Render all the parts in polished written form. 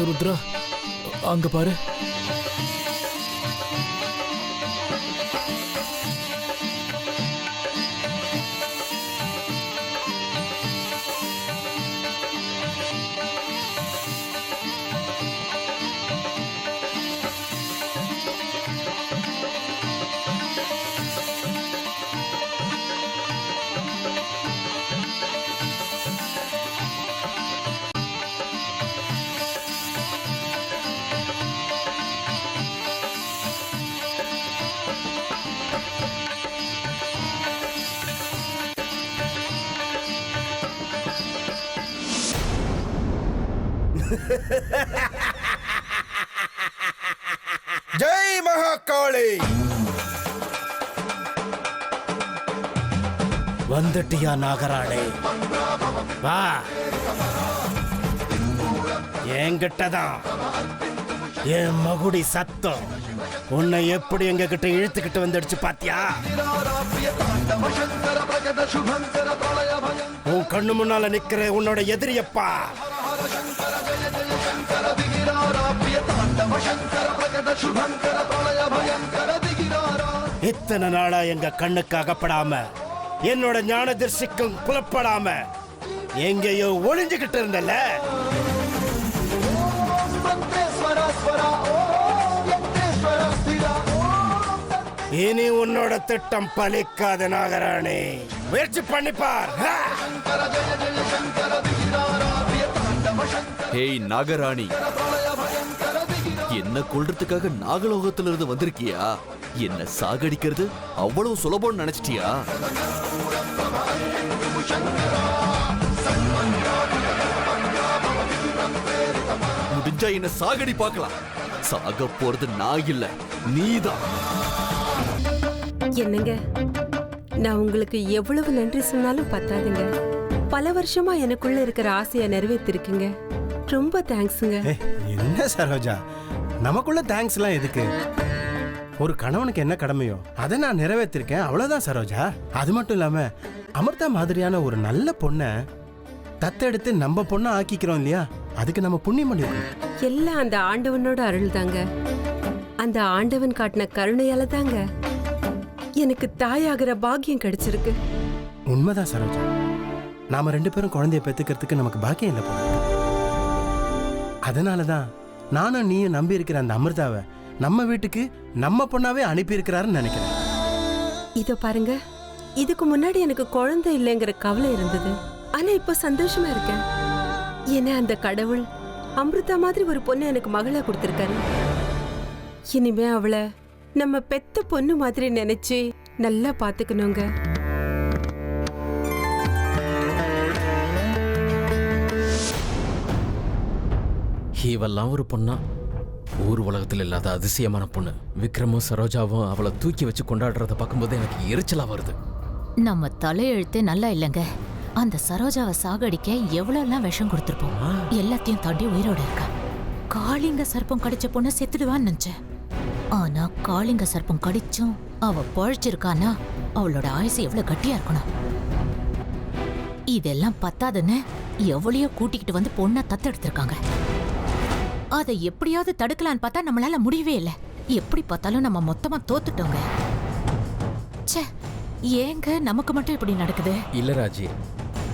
ருத்ரா, அங்க பாரு. ஜெய் மகாகாளி. வந்துட்டியா நாகராணி? வா, என்கிட்டதான் என் மகுடி சத்தம் உன்னை எப்படி எங்க கிட்ட இழுத்துக்கிட்டு வந்துடுச்சு பாத்தியா? உன் கண்ணு முன்னால நிக்கிற உன்னோட எதிரியப்பா. இத்தனை நாளா எங்க கண்ணுக்கு அகப்படாம என்னோட ஞான திருஷ்டிக்கும் புலப்படாம எங்கேயோ ஒளிஞ்சுகிட்டு இருந்தல. இனி உன்னோட திட்டம் பலிக்காத நாகராணி. முயற்சி பண்ணிப்பார். ஹேய் நாகராணி, என்ன கொல்றதுக்காக நாகலோகத்துல இருந்து வந்திருக்கியா? என்ன சாகடிக்கிறது அவ்வளவு சுலபம்னு நினைச்சிட்டியா? முடிஞ்சா என்ன சாகடி பார்க்கலாம். சாக போறது நான் இல்ல, நீதான். என்னங்க, நான் உங்களுக்கு எவ்வளவு நன்றி சொன்னாலும் பத்தாதுங்க. பல வருஷமா எனக்குள்ள இருக்கிற ஆசையை நிறைவேற்றிருக்கீங்க. ரொம்ப தேங்க்ஸுங்க. என்ன சரோஜா, நமக்குள்ள தேங்க்ஸ் எல்லாம் எதுக்கு? ஒரு கணவனுக்கு என்ன கடமையோ அதை நான் நிறைவேற்றிருக்கேன், அவ்வளவுதான் சரோஜா. அது மட்டும் இல்லாம அமிர்தா மாதிரியான ஒரு நல்ல பொண்ணை தத்தெடுத்து நம்ம பொண்ணை ஆக்கிக்கிறோம் இல்லையா, அதுக்கு நம்ம புண்ணியம் பண்ணிருக்கோம். எல்லாம் அந்த ஆண்டவனோட அருள் தாங்க. அந்த ஆண்டவன் காட்டின கருணையால தாங்க எனக்கு தாயாகிற பாக்கியம் கிடைச்சிருக்கு. உண்மைதான் சரோஜா, நாம 2 பேரும் குழந்தைய பெத்துக்கிறதுக்கு நமக்கு பாக்கியம் இல்லை போல. அதனாலதான் நானும் நீயும் நம்பி இருக்கிற அந்த அமிர்தாவை நம்ம வீட்டுக்கு நம்ம பொண்ணாவே அனுப்பி இருக்கிறாருன்னு நினைக்கிறேன். இதோ பாருங்க, இதுக்கு முன்னாடி எனக்கு குழந்தை இல்லைங்கிற கவலை இருந்தது. ஆனா இப்ப சந்தோஷமா இருக்கேன். ஏன்னா அந்த கடவுள் அமிர்தா மாதிரி ஒரு பொண்ணு எனக்கு மகளா கொடுத்திருக்காரு. இனிமே அவளை நம்ம பெத்த பொண்ணு மாதிரி நினைச்சு நல்லா பாத்துக்கணுங்க. இவெல்லாம் ஒரு பொண்ணா? ஊர் உலகத்தில் இல்லாத அதிசயமான பொண்ணு. விக்ரமும் சரோஜாவும் அவளை தூக்கி வச்சு கொண்டாடுறத பார்க்கும்போது எனக்கு எரிச்சலா வருது. நம்ம தலையெழுத்து நல்லா இல்லைங்க. அந்த சரோஜாவை சாகடிக்க எவ்வளவு விஷம் கொடுத்துருப்போம். எல்லாத்தையும் தாண்டி உயிரோட இருக்கா. காளிங்க சர்ப்பம் கடிச்ச பொண்ணு செத்துடுவான்னு நினைச்சேன். ஆனா காளிங்க சர்ப்பம் கடிச்சும் அவ பொழைச்சிருக்கானா அவளோட ஆயுசு எவ்வளவு கட்டியா இருக்கணும். இதெல்லாம் பத்தாதுன்னு எவ்வளையோ கூட்டிக்கிட்டு வந்து பொண்ணை தத்தெடுத்திருக்காங்க. அதை எப்படியாவது தடுக்கலான்னு பார்த்தா நம்மளால முடியவே இல்லை. எப்படி பார்த்தாலும் நம்ம மொத்தமா தோத்துட்டோங்க. ச்சே, ஏங்க நமக்கு மட்டும் இப்படி நடக்குது? இல்ல ராஜி,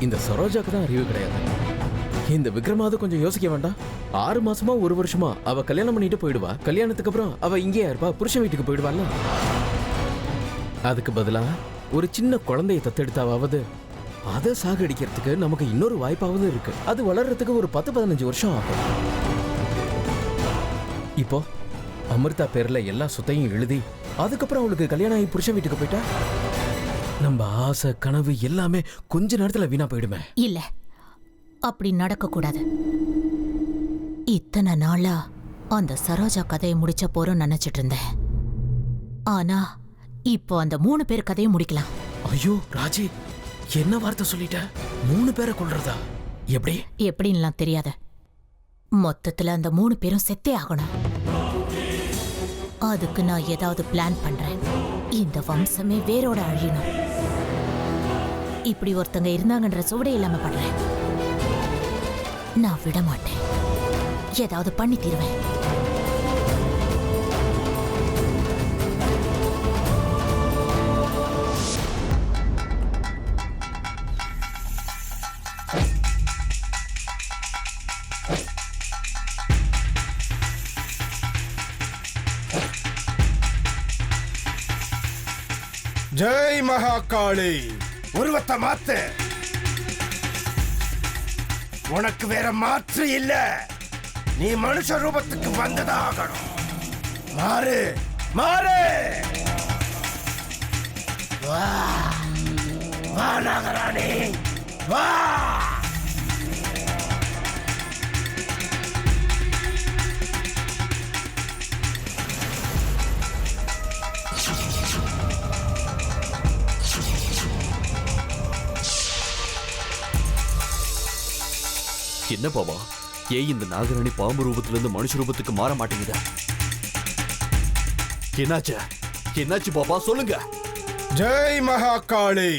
இந்த சரோஜாக்கு தான் அறிவு கிடையாது. இந்த விக்ரமாவது கொஞ்சம் யோசிக்க வேண்டாம்? 6 மாசமா 1 வருஷமா அவ கல்யாணம் பண்ணிட்டு போயிடுவா. கல்யாணத்துக்கு அப்புறம் அவ இங்கேயா இருப்பா, புருஷன் வீட்டுக்கு போயிடுவாள்ல. அதுக்கு பதிலா ஒரு சின்ன குழந்தைய தத்தெடுத்தாவது அதை சாகடிக்கிறதுக்கு நமக்கு இன்னொரு வாய்ப்பாவது இருக்கு. அது வளர்றதுக்கு ஒரு 10-15 வருஷம் ஆகும். இப்போ அமிர்தா பேர்ல எல்லா சொத்தையும் எழுதி அதுக்கப்புறம் அவளுக்கு கல்யாணம் ஆகி புருஷன் வீட்டுக்கு போயிட்டா நம்ம ஆசை கனவு எல்லாமே கொஞ்ச நேரத்துல வீணா போயிடுமே. இல்ல, அப்படி நடக்க கூடாது. இத்தனை நாளா அந்த சரோஜா கதையை முடிச்ச போறோம் நினைச்சிட்டு இருந்தேன். ஆனா இப்போ அந்த 3 பேர் கதையை முடிக்கலாம். ஐயோ ராஜி, என்ன வார்த்தை சொல்லிட்ட? 3 பேரை கொல்றதா? எப்படி? எப்படின்லாம் தெரியாது. மொத்தத்துல அந்த 3 பேரும் செத்தே ஆகணும். அதுக்கு நான் ஏதாவது பிளான் பண்றேன். இந்த வம்சமே வேரோட அழியணும். இப்படி ஒருத்தங்க இருந்தாங்கன்ற சுவடே இல்லாம பண்றேன். நான் விட மாட்டேன். ஏதாவது பண்ணி தீருவேன். ஜெய் மகாகாளி. உருவத்தை மாத்து. உனக்கு வேற மாற்று இல்ல. நீ மனுஷ ரூபத்துக்கு வந்ததான் ஆகணும். மாறு மாறு. வா வா நாகராணி வா. என்ன பாபா, ஏன் இந்த நாகராணி பாம்பு ரூபத்திலிருந்து மனுஷ ரூபத்துக்கு மாற மாட்டேங்குது? என்னாச்சு என்னாச்சு பாபா, சொல்லுங்க. ஜெய் மகாகாளி.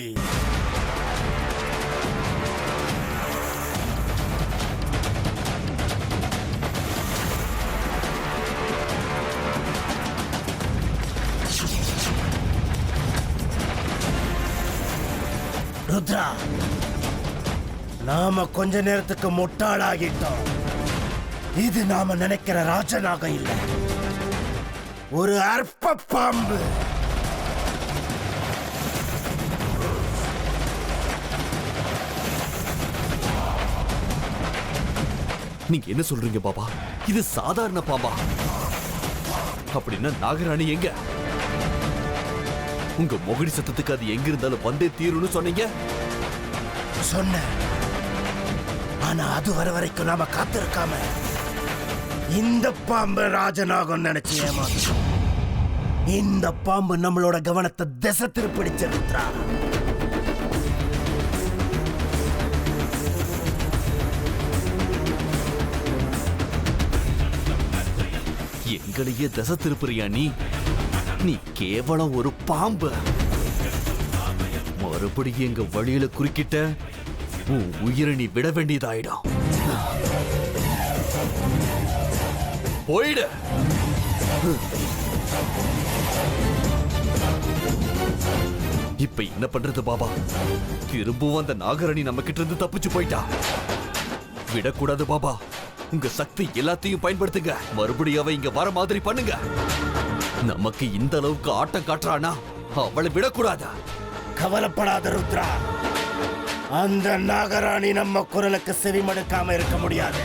ருத்ரா, நாம கொஞ்ச நேரத்துக்கு முட்டாளாகிட்டோம். இது நாம நினைக்கிற ராஜநாகம் இல்ல, ஒரு அற்ப பாம்பு. நீங்க என்ன சொல்றீங்க பாபா? இது சாதாரண பாம்பா? அப்படின்னா நாகராணி எங்க? உங்க மொகடி சத்தத்துக்கு அது எங்க இருந்தாலும் வந்தே தீரும்னு சொன்னீங்க. சொன்ன, ஆனா அது வர வரைக்கும் நாம காத்திருக்காம இந்த பாம்பு ராஜநாகம் நினைச்சு ஏமாத்தோம். இந்த பாம்பு நம்மளோட கவனத்தை திசை திருப்பிடிச்சிருக்கிறா. எங்களையே திசை திருப்புறியா நீ? நீ கேவலம் ஒரு பாம்பு. மறுபடியும் எங்க வழியில குறுக்கிட்ட உன் உயிரை நீ விட வேண்டியதாயிடும். போயிடு. இப்ப என்ன பண்றது பாபா? திரும்பவும் அந்த நாகராணி நம்ம கிட்ட இருந்து தப்பிச்சு போயிட்டா. விடக்கூடாது பாபா. உங்க சக்தி எல்லாத்தையும் பயன்படுத்துங்க. மறுபடியும் அவ இங்க வர மாதிரி பண்ணுங்க. நமக்கு இந்த அளவுக்கு ஆட்டம் காட்டுறானா அவளை விடக்கூடாதா? கவலைப்படாத ருத்ரா, அந்த நாகராணி நம்ம குரலுக்கு செவிமடுக்காம இருக்க முடியாது.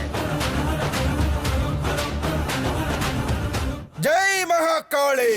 ஜெய் மகாகாளி.